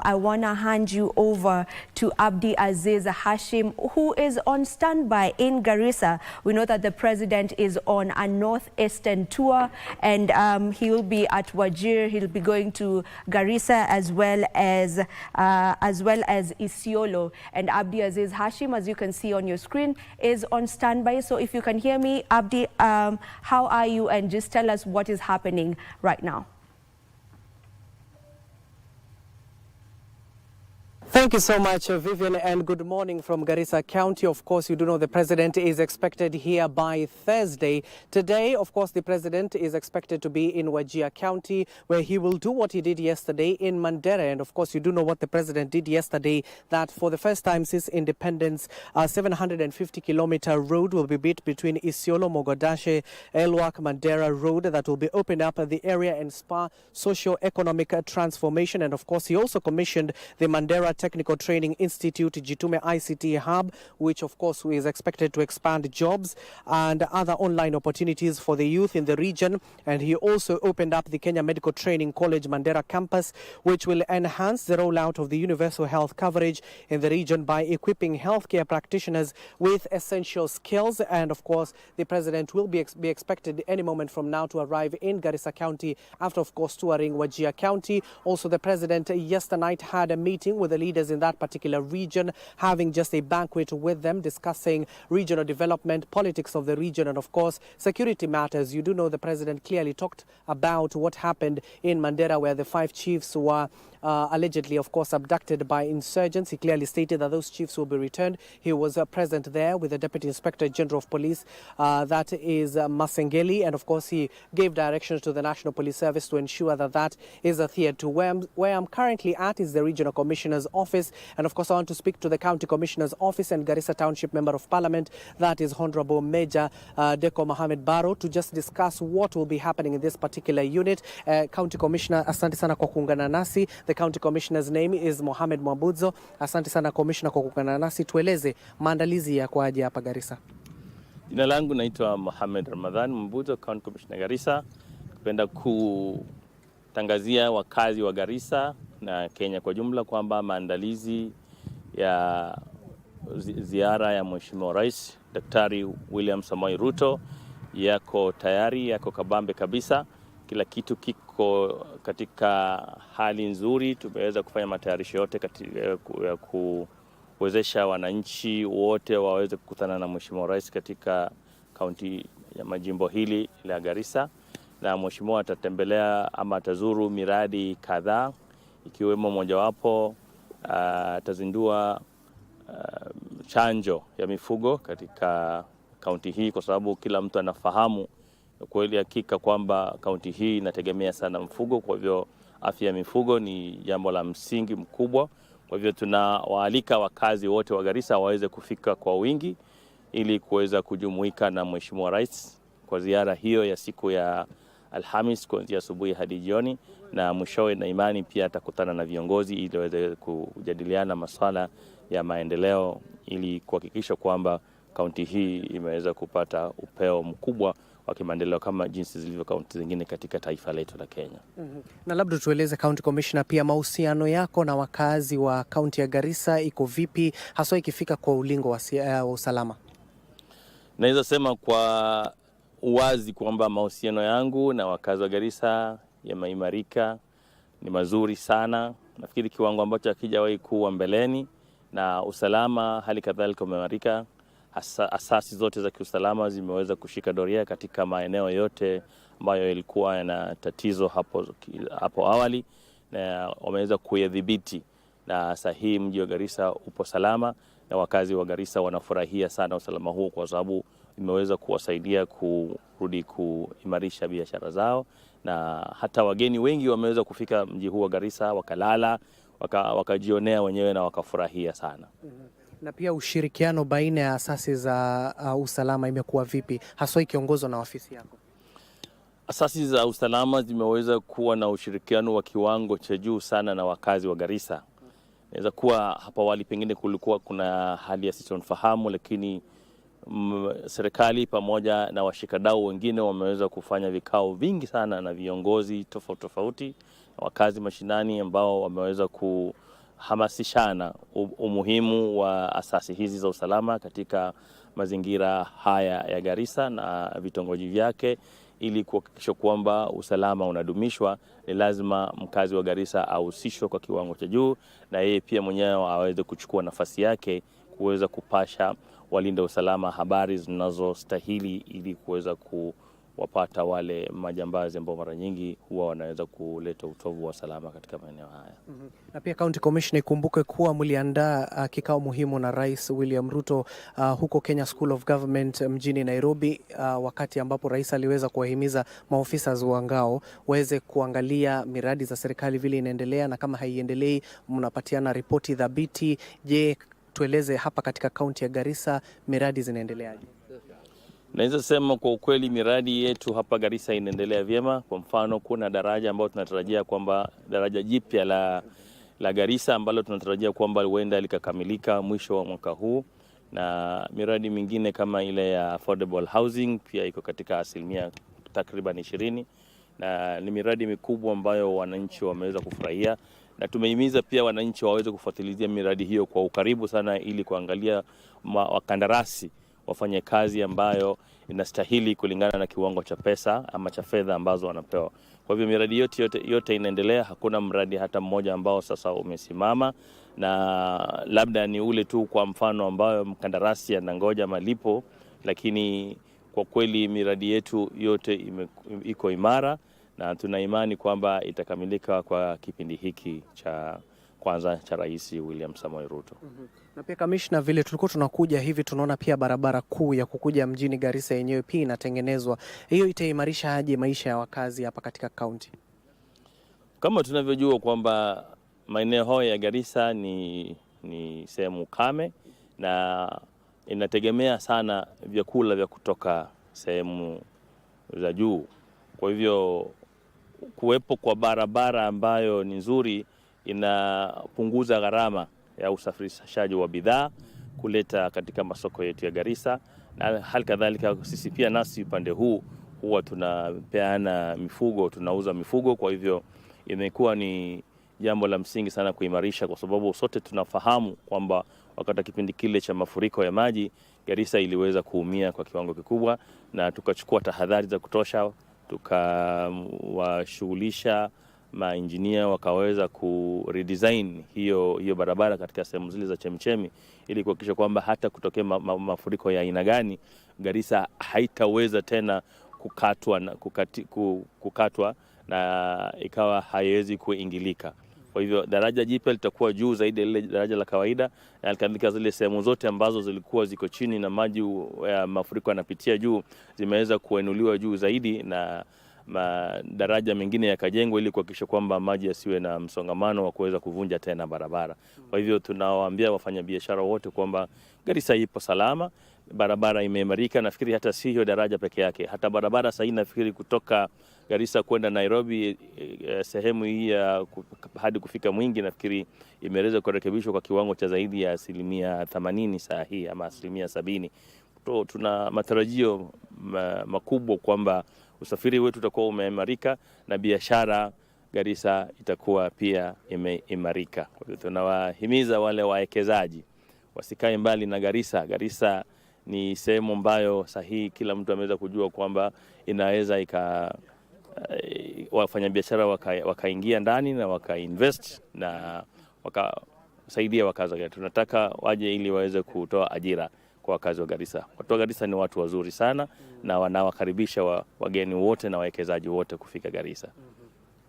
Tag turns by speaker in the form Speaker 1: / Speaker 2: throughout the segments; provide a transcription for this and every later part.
Speaker 1: I want to hand you over to Abdi Aziz Hashim, who is on standby in Garissa. We know that the president is on a northeastern tour, and he will be at Wajir. He'll be going to Garissa as well as Isiolo. And Abdi Aziz Hashim, as you can see on your screen, is on standby. So if you can hear me, Abdi, how are you? And just tell us what is happening right now.
Speaker 2: Thank you so much, Vivian, and good morning from Garissa County. Of course, you do know the president is expected here by Thursday. Today, of course, the president is expected to be in Wajir County, where he will do what he did yesterday in Mandera. And of course, you do know what the president did yesterday, that for the first time since independence, a 750-kilometer road will be built between Isiolo, Mogadashe, Elwak, Mandera Road that will be opened up the area and spur socio-economic transformation. And of course, he also commissioned the Mandera Technical Training Institute, Jitume ICT Hub, which of course is expected to expand jobs and other online opportunities for the youth in the region. And he also opened up the Kenya Medical Training College Mandera campus, which will enhance the rollout of the universal health coverage in the region by equipping healthcare practitioners with essential skills. And of course, the president will be expected any moment from now to arrive in Garissa County after, of course, touring Wajir County. Also, the president yesterday night had a meeting with the leaders in that particular region, having just a banquet with them, discussing regional development, politics of the region, and of course security matters. You do know the president clearly talked about what happened in Mandera, where the 5 chiefs were allegedly, of course, abducted by insurgents. He clearly stated that those chiefs will be returned. He was present there with the Deputy Inspector General of Police, that is Masengeli, and of course he gave directions to the National Police Service to ensure that that is adhered to. Where I'm currently at is the Regional Commissioner's Office, and of course I want to speak to the County Commissioner's Office and Garissa Township Member of Parliament, that is Honorable Major Deko Mohamed Baro, to just discuss what will be happening in this particular unit. County Commissioner, asante sana kwa kuungana nasi. The County Commissioner's name is Mohamed Mwabudzo. Asante sana Commissioner kwa kuungana nasi. Tueleze maandalizi ya kwaje hapa Garissa.
Speaker 3: Jina langu naitwa Mohamed Ramadhan Mwabudzo, County Commissioner Garissa. Napenda kutangazia wakazi wa Garissa na Kenya kwa jumla kwamba maandalizi ya ziara ya Mheshimiwa Rais Daktari William Ruto yako tayari, yako kabambe kabisa. Kila kitu kiko katika hali nzuri. Tumeweza kufanya matayarisho yote katika kuwezesha wananchi wote waweze kukutana na Mheshimiwa Rais katika kaunti ya majimbo hili la Garissa, na Mheshimiwa atatembelea ama atazuru miradi kadhaa, ikiwemo mojawapo atazindua chanjo ya mifugo katika kaunti hii, kwa sababu kila mtu anafahamu kweli hakika kwamba kaunti hii inategemea sana mfugo. Kwa hivyo afya ya mifugo ni jambo la msingi mkubwa. Kwa hivyo tunawaalika wakazi wote wa Garissa waweze kufika kwa wingi ili kuweza kujumuika na Mheshimiwa Rais kwa ziara hiyo ya siku ya Alhamis kuanzia asubuhi hadi jioni, na mwishowe na imani pia atakutana na viongozi ili waweze kujadiliana masuala ya maendeleo ili kuhakikisha kwamba kaunti hii imeweza kupata upeo mkubwa wa kimaendeleo kama jinsi zilivyo kaunti zingine katika taifa letu la Kenya.
Speaker 2: Na labda tueleze County Commissioner, pia mahusiano yako na wakazi wa kaunti ya Garissa iko vipi, haswa ikifika kwa ulingo wa usalama?
Speaker 3: Naweza sema kwa uwazi kwamba mahusiano yangu na wakazi wa Garissa yameimarika, ni mazuri sana. Nafikiri kiwango ambacho hakijawahi kuwa mbeleni, na usalama hali kadhalika umeimarika. Asasi zote za kiusalama zimeweza kushika doria katika maeneo yote ambayo ilikuwa yana tatizo hapo awali, na wameweza kuyadhibiti, na sahihi mji wa Garissa upo salama, na wakazi wa Garissa wanafurahia sana usalama huo, kwa sababu imeweza kuwasaidia kurudi kuimarisha biashara zao, na hata wageni wengi wameweza kufika mji huu wa Garissa, wakalala, wakajionea wenyewe na wakafurahia sana.
Speaker 2: Na pia ushirikiano baina ya asasi za usalama imekuwa vipi, haswa ikiongozwa na ofisi yako?
Speaker 3: Asasi za usalama zimeweza kuwa na ushirikiano wa kiwango cha juu sana na wakazi wa Garissa. Inaweza kuwa hapa awali pengine kulikuwa kuna hali ya sintofahamu, lakini serikali pamoja na washikadau wengine wameweza kufanya vikao vingi sana na viongozi tofauti wakazi mashinani ambao wameweza kuhamasishana umuhimu wa asasi hizi za usalama katika mazingira haya ya Garissa na vitongoji vyake. Ili kuhakikisha kwamba usalama unadumishwa, ni lazima mkazi wa Garissa ahusishwe kwa kiwango cha juu, na yeye pia mwenyewe aweze kuchukua nafasi yake kuweza kupasha walinda usalama habari zinazostahili ili kuweza kuwapata wale majambazi ambao mara nyingi huwa wanaweza kuleta utovu wa usalama katika maeneo haya.
Speaker 2: Na pia County Commissioner, ikumbuke kuwa mliandaa kikao muhimu na Rais William Ruto huko Kenya School of Government mjini Nairobi, wakati ambapo rais aliweza kuwahimiza maofisa wa ngao waweze kuangalia miradi za serikali vile inaendelea, na kama haiendelei mnapatiana ripoti dhabiti. Je, tueleze hapa katika kaunti ya Garissa miradi zinaendeleaje?
Speaker 3: Naweza sema kwa ukweli miradi yetu hapa Garissa inaendelea vyema. Kwa mfano, kuna daraja ambalo tunatarajia kwamba daraja jipya la Garissa ambalo tunatarajia kwamba huenda likakamilika mwisho wa mwaka huu, na miradi mingine kama ile ya affordable housing pia iko katika asilimia takriban 20, na ni miradi mikubwa ambayo wananchi wameweza kufurahia, na tumehimiza pia wananchi waweze kufuatilia miradi hiyo kwa ukaribu sana ili kuangalia wakandarasi wafanye kazi ambayo inastahili kulingana na kiwango cha pesa ama cha fedha ambazo wanapewa. Kwa hivyo miradi yote inaendelea, hakuna mradi hata mmoja ambao sasa umesimama, na labda ni ule tu kwa mfano ambayo mkandarasi anangoja malipo, lakini kwa kweli miradi yetu yote iko imara, na tuna imani kwamba itakamilika kwa kipindi hiki cha kwanza cha Rais William Ruto.
Speaker 2: Na pia Commissioner, vile tulikuwa tunakuja hivi tunaona pia barabara kuu ya kukuja mjini Garissa yenyewe pia inatengenezwa. Hiyo itaimarisha aje maisha ya wakazi hapa katika kaunti?
Speaker 3: Kama tunavyojua kwamba maeneo haya ya Garissa ni sehemu kame na inategemea sana vyakula vya kutoka sehemu za juu. Kwa hivyo kuwepo kwa barabara ambayo ni nzuri inapunguza gharama ya usafirishaji wa bidhaa kuleta katika masoko yetu ya Garissa, na hali kadhalika sisi pia nasi upande huu huwa tunapeana mifugo, tunauza mifugo. Kwa hivyo imekuwa ni jambo la msingi sana kuimarisha, kwa sababu sote tunafahamu kwamba wakati kipindi kile cha mafuriko ya maji Garissa iliweza kuumia kwa kiwango kikubwa, na tukachukua tahadhari za kutosha, tukawashughulisha maengineer wakaweza redesign hiyo barabara katika sehemu zile za chemchemi ili kuhakikisha kwamba hata kutokea mafuriko ya aina gani Garissa haitaweza tena kukatwa na ikawa haiwezi kuingilika. Kwa hivyo daraja jipya litakuwa juu zaidi ya ile daraja la kawaida, na alikadhalika zile sehemu zote ambazo zilikuwa ziko chini na maji ya mafuriko yanapitia juu zimeweza kuinuliwa juu zaidi, na madaraja mengine yakajengwa ili kuhakikisha kwamba maji yasiwe na msongamano wa kuweza kuvunja tena barabara. Kwa hivyo tunawaambia wafanyabiashara wote kwamba Garissa ipo salama, barabara imeimarika. Nafikiri hata si hiyo daraja peke yake, hata barabara sasa nafikiri kutoka Garissa kwenda Nairobi sehemu hii hadi kufika Mwingi nafikiri imeweza kurekebishwa kwa kiwango cha zaidi ya 80% saa hii ama 70%. Tuna matarajio makubwa kwamba usafiri wetu utakuwa umeimarika na biashara Garissa itakuwa pia imeimarika. Kwa hivyo tunawahimiza wale wawekezaji wasikae mbali na Garissa. Garissa ni sehemu ambayo sahihi kila mtu ameweza kujua kwamba inaweza wafanyabiashara wakaingia ndani na wakainvest na wakasaidia wakazi wa. Tunataka waje ili waweze kutoa ajira kwa wakazi wa Garissa. Watu wa Garissa ni watu wazuri sana na wanawakaribisha wageni wote na wawekezaji wote kufika Garissa.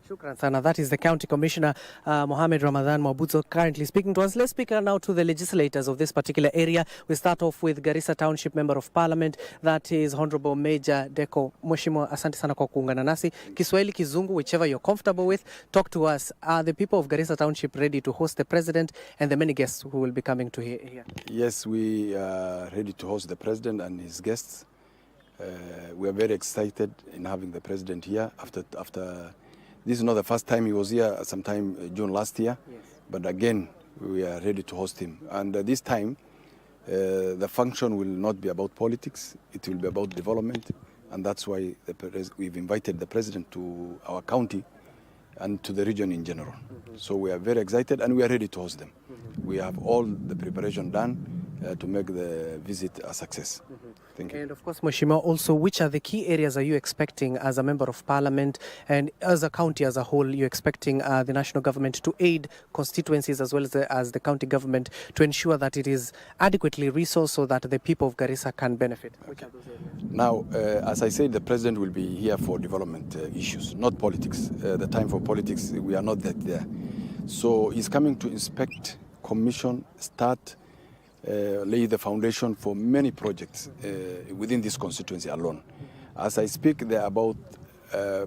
Speaker 2: Shukran sana. That is the County Commissioner Mohamed Ramadan Mwabuzo currently speaking to us. Let's speak now to the legislators of this particular area. We start off with Garissa Township Member of Parliament, that is Honorable Major Deko. Mheshimiwa, asante sana kwa kuungana nasi. Kiswahili, Kizungu, whichever you're comfortable with. Talk to us. Are the people of Garissa Township ready to host the President and the many guests who will be coming to here?
Speaker 4: Yes, we are ready to host the President and his guests. We are very excited in having the President here after this is not the first time he was here, sometime June last year, yes. But again, we are ready to host him. And this time, the function will not be about politics, it will be about development. And that's why we've invited the President to our county and to the region in general. So we are very excited and we are ready to host them. We have all the preparation done to make the visit a success. Thank you.
Speaker 2: And of course, Mheshimiwa, also, which are the key areas are you expecting as a member of parliament and as a county as a whole, you're expecting the national government to aid constituencies as well as the county government to ensure that it is adequately resourced so that the people of Garissa can benefit? Which are those areas?
Speaker 4: Now, as I said, the president will be here for development issues, not politics. The time for politics, we are not that there. So he's coming to inspect, commission, start, lay the foundation for many projects within this constituency alone. As I speak, there are about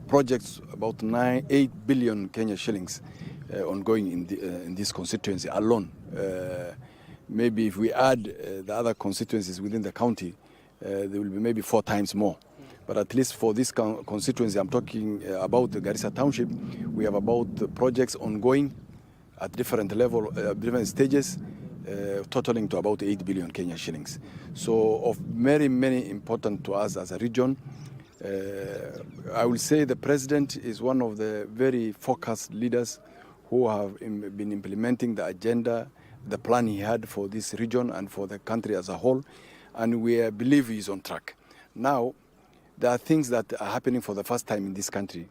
Speaker 4: projects about 8 billion Kenya shillings ongoing in this constituency alone. Maybe if we add the other constituencies within the county, there will be maybe 4 times more. But at least for this constituency, I'm talking about the Garissa Township, we have about projects ongoing at different levels, different stages, totaling to about 8 billion Kenya shillings. So of very, many important to us as a region. I will say the president is one of the very focused leaders who have been implementing the agenda, the plan he had for this region and for the country as a whole, and we believe he is on track. Now, there are things that are happening for the first time in this country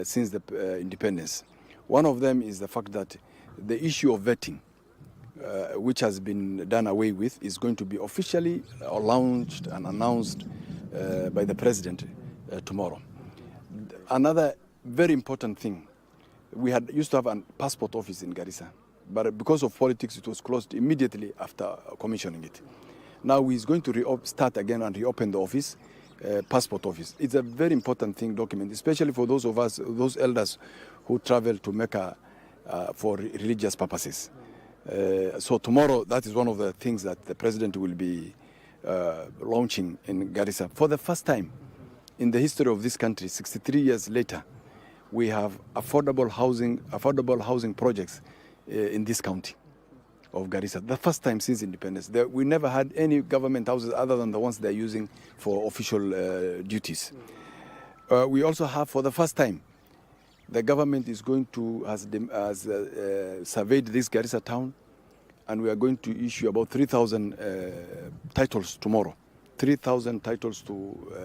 Speaker 4: since the independence. One of them is the fact that the issue of vetting, which has been done away with, is going to be officially launched and announced by the president tomorrow. Another very important thing, we used to have a passport office in Garissa, but because of politics it was closed immediately after commissioning it. Now he's going to start again and reopen the office, passport office. It's a very important thing, document, especially for those of us, those elders who travel to Mecca for religious purposes. So tomorrow, that is one of the things that the president will be launching in Garissa. For the first time in the history of this country, 63 years later, we have affordable housing projects in this county of Garissa. The first time since independence. We never had any government houses other than the ones they're using for official duties. We also have, for the first time, the government is going to, has surveyed this Garissa town, and we are going to issue about 3,000 titles tomorrow. 3,000 titles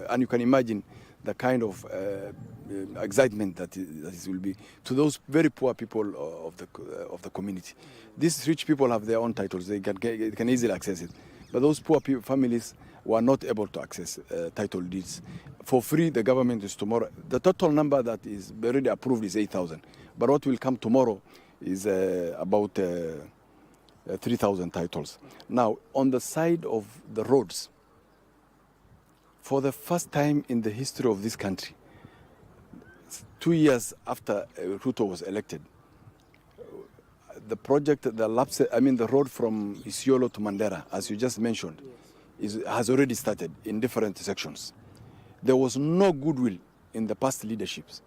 Speaker 4: and you can imagine the kind of excitement that it will be to those very poor people of the community. These rich people have their own titles; they can easily access it. But those poor families were not able to access title deeds for free. The government is tomorrow. The total number that is already approved is 8,000. But what will come tomorrow is about 3,000 titles. Now, on the side of the roads, for the first time in the history of this country, 2 years after Ruto was elected, the project, the road from Isiolo to Mandera, as you just mentioned, has already started in different sections. There was no goodwill in the past leaderships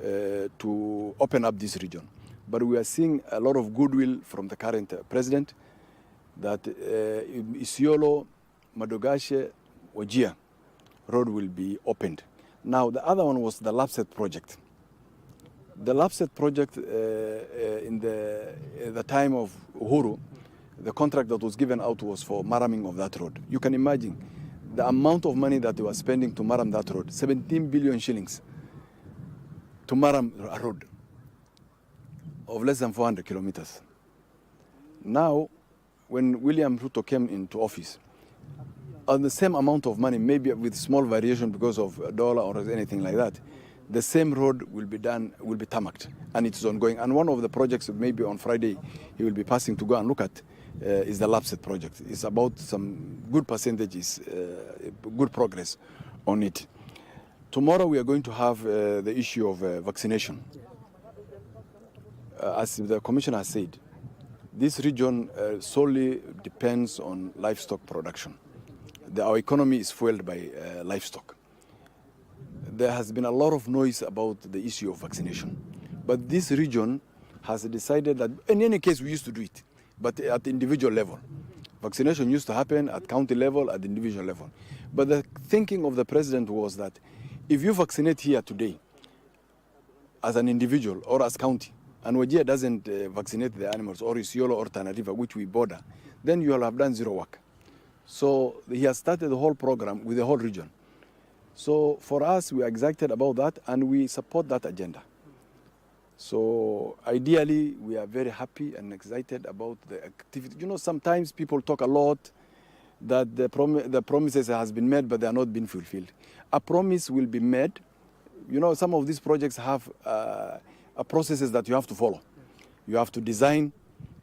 Speaker 4: to open up this region. But we are seeing a lot of goodwill from the current president that Isiolo, Madogashe, Wajir road will be opened. Now, the other one was the Lapset project. The Lapset project, in the time of Uhuru, the contract that was given out was for maraming of that road. You can imagine the amount of money that they were spending to maram that road, 17 billion shillings to maram a road of less than 400 kilometers. Now, when William Ruto came into office, on the same amount of money, maybe with small variation because of a dollar or anything like that, the same road will be tarmacked, and it's ongoing. And one of the projects, maybe on Friday, he will be passing to go and look at, is the Lapset project. It's about some good percentages, good progress on it. Tomorrow we are going to have the issue of vaccination. As the commissioner has said, this region solely depends on livestock production. Our economy is fueled by livestock. There has been a lot of noise about the issue of vaccination. But this region has decided that, in any case, we used to do it, but at the individual level. Vaccination used to happen at county level, at the individual level. But the thinking of the president was that if you vaccinate here today, as an individual or as county, and Wajir doesn't vaccinate the animals, or Isiolo or Tana River, which we border, then you will have done zero work. So he has started the whole program with the whole region. So for us, we are excited about that, and we support that agenda. So ideally, we are very happy and excited about the activity. You know, sometimes people talk a lot that the promises has been made, but they are not being fulfilled. A promise will be made. You know, some of these projects have processes that you have to follow. You have to design,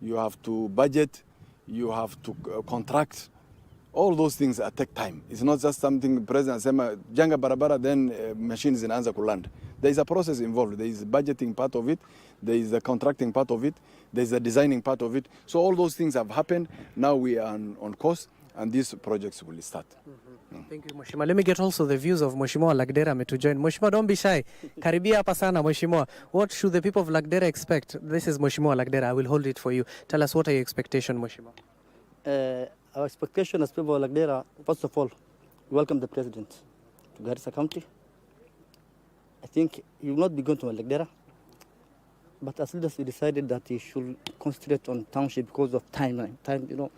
Speaker 4: you have to budget, you have to contract. All those things take time. It's not just something the president said, Janga Barabara, then machines in Anza land. There is a process involved. There is the budgeting part of it. There is the contracting part of it. There is the designing part of it. So all those things have happened. Now we are on course, and these projects will start.
Speaker 2: Thank you, Mheshimiwa. Let me get also the views of Mheshimiwa Lagdera to join. Mheshimiwa, don't be shy. Karibia hapa sana, Mheshimiwa. What should the people of Lagdera expect? This is Mheshimiwa Lagdera. I will hold it for you. Tell us, what are your expectations, Mheshimiwa?
Speaker 5: Our expectation as people of Lagdera, first of all, we welcome the president to Garissa County. I think he will not be going to Lagdera, but as leaders we decided that he should concentrate on township because of timeline. You know,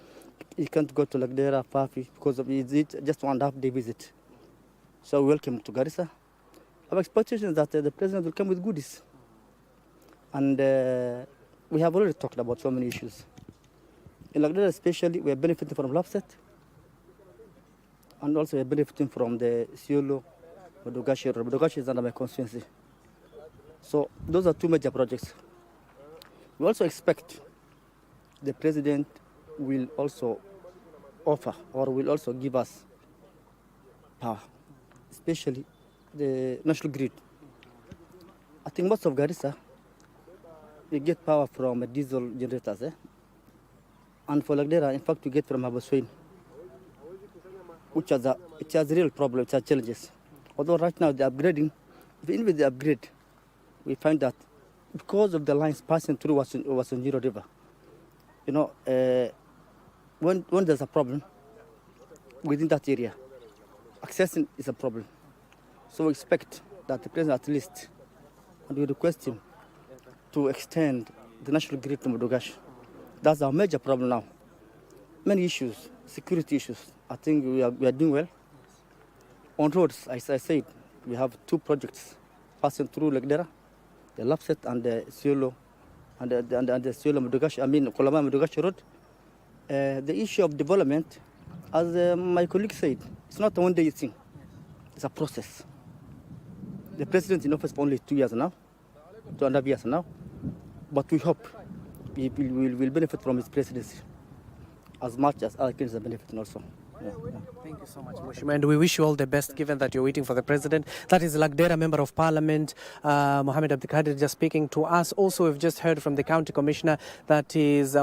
Speaker 5: he can't go to Lagdera, Fafi, because of it's just 1.5 day visit. So we welcome to Garissa. Our expectation is that the president will come with goodies. And we have already talked about so many issues. In Lagdera especially, we are benefiting from Lapset, and also we are benefiting from the Isiolo, Modogashi. Modogashi is under my constituency. So those are two major projects. We also expect the president will also offer, or will also give us power, especially the national grid. I think most of Garissa, we get power from diesel generators. And for Lagdera, in fact, we get from Habaswain, which has a real problem, it has challenges. Although right now they're upgrading, even with the upgrade, we find that because of the lines passing through Wasanjiro River, you know, when there's a problem within that area, accessing is a problem. So we expect that the president at least, and we request him to extend the national grid to Modogashi. That's our major problem now. Many issues, security issues. I think we are doing well. On roads, as I said, we have two projects passing through Lagdera, the Lapset and the Isiolo, and the Isiolo Modogashi, Kolama Modogashi Road. The issue of development, as my colleague said, it's not a one-day thing. It's a process. The president is in office for only 2 years now, 2.5 years now, but we hope we will benefit from his presidency as much as other countries are benefiting also.
Speaker 2: Thank you so much, Mheshimiwa, and we wish you all the best, given that you're waiting for the president. That is Lagdera Member of Parliament, Mohammed Abdikadir, just speaking to us. Also, we've just heard from the County Commissioner, that is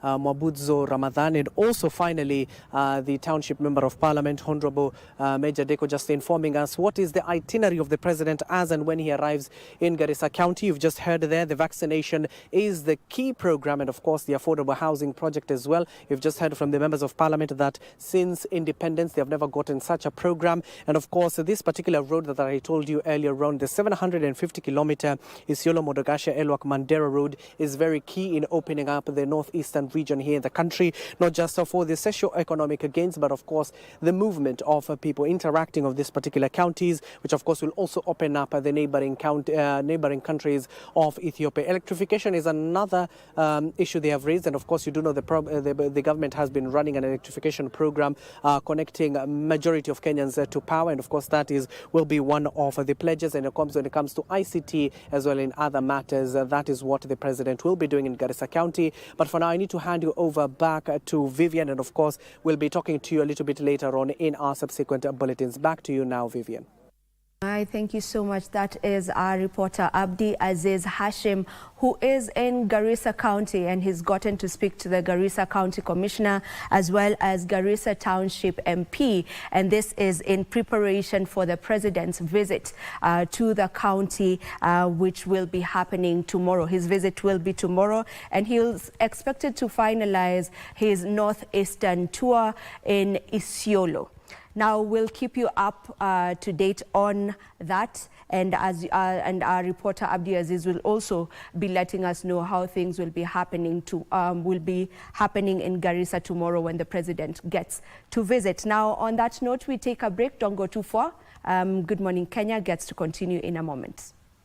Speaker 2: Mwabudzo Ramadan, and also finally the Township Member of Parliament, Honorable Major Deko, just informing us what is the itinerary of the president as and when he arrives in Garissa County. You've just heard there, the vaccination is the key program, and of course the affordable housing project as well. You've just heard from the members of Parliament that since independence they have never gotten such a program, and of course this particular road that I told you earlier on, the 750-kilometer Isiolo Modogashi Elwak Mandera road, is very key in opening up the northeastern region here in the country, not just for the socio-economic gains, but of course the movement of people interacting of these particular counties, which of course will also open up the neighboring countries of Ethiopia. Electrification is another issue they have raised, and of course you do know the government has been running an electrification program connecting a majority of Kenyans to power, and of course that will be one of the pledges, and when it comes to ICT as well in other matters, that is what the president will be doing in Garissa County. But for now I need to hand you over back to Vivian, and of course we'll be talking to you a little bit later on in our subsequent bulletins. Back to you now, Vivian.
Speaker 1: Thank you so much. That is our reporter Abdi Aziz Hashim, who is in Garissa County, and he's gotten to speak to the Garissa County Commissioner as well as Garissa Township MP, and this is in preparation for the president's visit to the county, which will be happening tomorrow. His visit will be tomorrow, and he's expected to finalize his northeastern tour in Isiolo. Now, we'll keep you up to date on that. And and our reporter Abdi Aziz will also be letting us know how things will be happening in Garissa tomorrow when the president gets to visit. Now, on that note, we take a break. Don't go too far. Good Morning Kenya gets to continue in a moment.